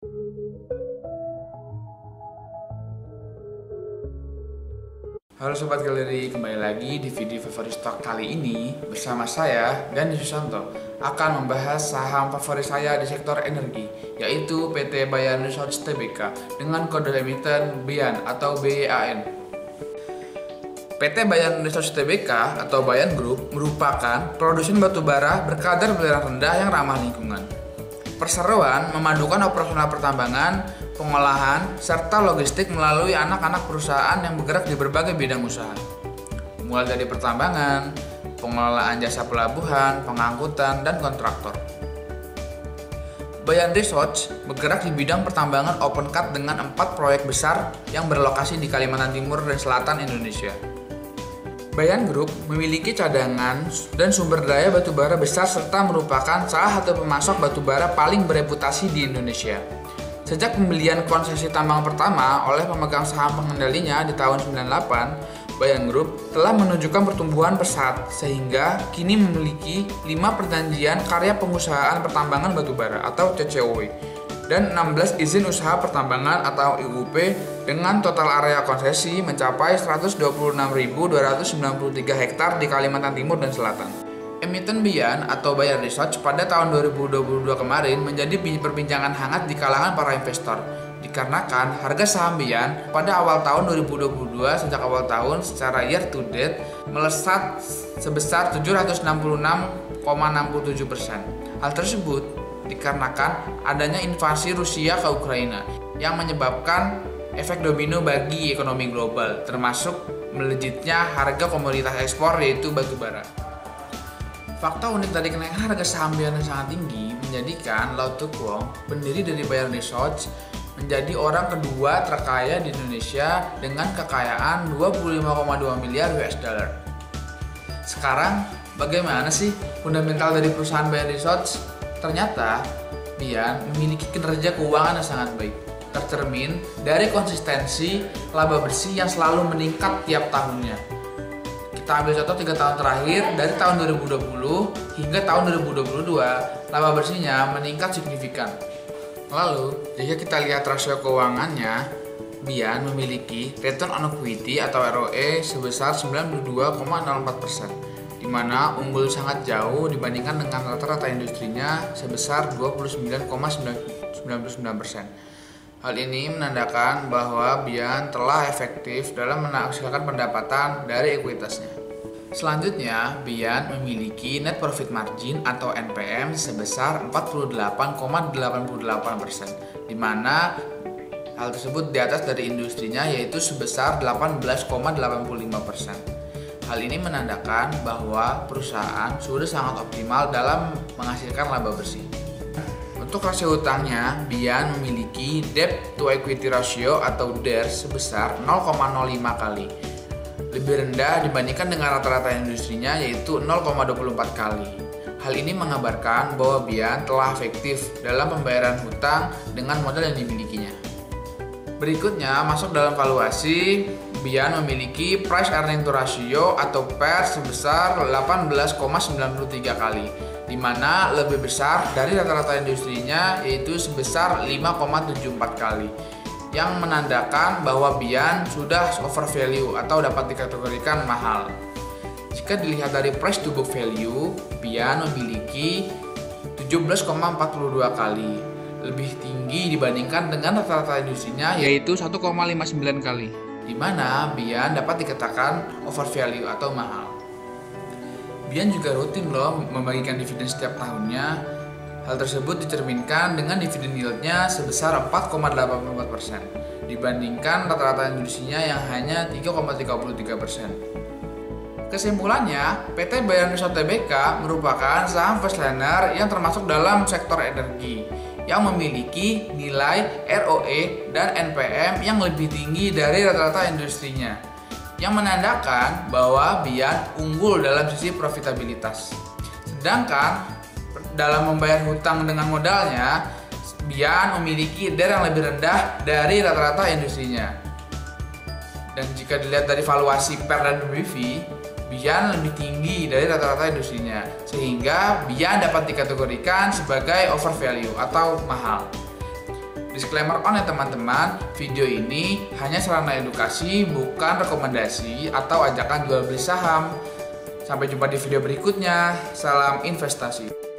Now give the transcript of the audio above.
Halo Sobat Galeri, kembali lagi di video favorit stock kali ini bersama saya, Gandhi Susanto, akan membahas saham favorit saya di sektor energi, yaitu PT Bayan Resources Tbk dengan kode emiten BIAN atau BYAN. PT Bayan Resources Tbk atau Bayan Group merupakan produsen batubara berkadar belerang rendah yang ramah lingkungan. Perseroan memadukan operasional pertambangan, pengolahan, serta logistik melalui anak-anak perusahaan yang bergerak di berbagai bidang usaha. Mulai dari pertambangan, pengelolaan jasa pelabuhan, pengangkutan, dan kontraktor. Bayan Resources bergerak di bidang pertambangan open cut dengan 4 proyek besar yang berlokasi di Kalimantan Timur dan Selatan Indonesia. Bayan Group memiliki cadangan dan sumber daya batubara besar serta merupakan salah satu pemasok batubara paling bereputasi di Indonesia. Sejak pembelian konsesi tambang pertama oleh pemegang saham pengendalinya di tahun 98, Bayan Group telah menunjukkan pertumbuhan pesat sehingga kini memiliki 5 perjanjian karya pengusahaan pertambangan batubara atau CCOW dan 16 izin usaha pertambangan atau IUP dengan total area konsesi mencapai 126.293 hektar di Kalimantan Timur dan Selatan. Emiten BIAN atau Bayan Resources pada tahun 2022 kemarin menjadi perbincangan hangat di kalangan para investor dikarenakan harga saham BIAN pada awal tahun 2022 sejak awal tahun secara year to date melesat sebesar 766,67%. Hal tersebut dikarenakan adanya invasi Rusia ke Ukraina yang menyebabkan efek domino bagi ekonomi global, termasuk melejitnya harga komoditas ekspor yaitu batubara. Fakta unik dari kenaikan harga saham BIAN yang sangat tinggi menjadikan Lau Tuk Wong, pendiri dari Bayan Resources, menjadi orang kedua terkaya di Indonesia dengan kekayaan 25,2 miliar US dollar. Sekarang, bagaimana sih fundamental dari perusahaan Bayan Resources? Ternyata, BIAN memiliki kinerja keuangan yang sangat baik, tercermin dari konsistensi laba bersih yang selalu meningkat tiap tahunnya. Kita ambil contoh 3 tahun terakhir, dari tahun 2020 hingga tahun 2022, laba bersihnya meningkat signifikan. Lalu, jika kita lihat rasio keuangannya, BIAN memiliki return on equity atau ROE sebesar 92,04%. di mana unggul sangat jauh dibandingkan dengan rata-rata industrinya sebesar 29,99%. Hal ini menandakan bahwa BIAN telah efektif dalam menghasilkan pendapatan dari ekuitasnya. Selanjutnya, BIAN memiliki net profit margin atau NPM sebesar 48,88%, di mana hal tersebut di atas dari industrinya yaitu sebesar 18,85%. Hal ini menandakan bahwa perusahaan sudah sangat optimal dalam menghasilkan laba bersih. Untuk rasio utangnya, BIAN memiliki debt to equity ratio atau DER sebesar 0,05 kali. Lebih rendah dibandingkan dengan rata-rata industrinya yaitu 0,24 kali. Hal ini mengabarkan bahwa BIAN telah efektif dalam pembayaran hutang dengan modal yang dimilikinya. Berikutnya masuk dalam valuasi, BIAN memiliki price earning to ratio atau PER sebesar 18,93 kali, di mana lebih besar dari rata-rata industrinya yaitu sebesar 5,74 kali, yang menandakan bahwa BIAN sudah over value atau dapat dikategorikan mahal. Jika dilihat dari price to book value, BIAN memiliki 17,42 kali, lebih tinggi dibandingkan dengan rata-rata industrinya yaitu 1,59 kali, di mana BIAN dapat dikatakan overvalue atau mahal. BIAN juga rutin membagikan dividen setiap tahunnya. Hal tersebut dicerminkan dengan dividen yieldnya sebesar 4,84% dibandingkan rata-rata industrinya yang hanya 3,33%. Kesimpulannya, PT Bayan Resources Tbk merupakan saham first liner yang termasuk dalam sektor energi yang memiliki nilai ROE dan NPM yang lebih tinggi dari rata-rata industrinya, yang menandakan bahwa BIAN unggul dalam sisi profitabilitas. Sedangkan dalam membayar hutang dengan modalnya, BIAN memiliki DER yang lebih rendah dari rata-rata industrinya. Dan jika dilihat dari valuasi PER dan BEV, BIAN lebih tinggi dari rata-rata industrinya, sehingga BIAN dapat dikategorikan sebagai overvalue atau mahal. Disclaimer on ya teman-teman, video ini hanya sarana edukasi, bukan rekomendasi atau ajakan jual beli saham. Sampai jumpa di video berikutnya. Salam investasi.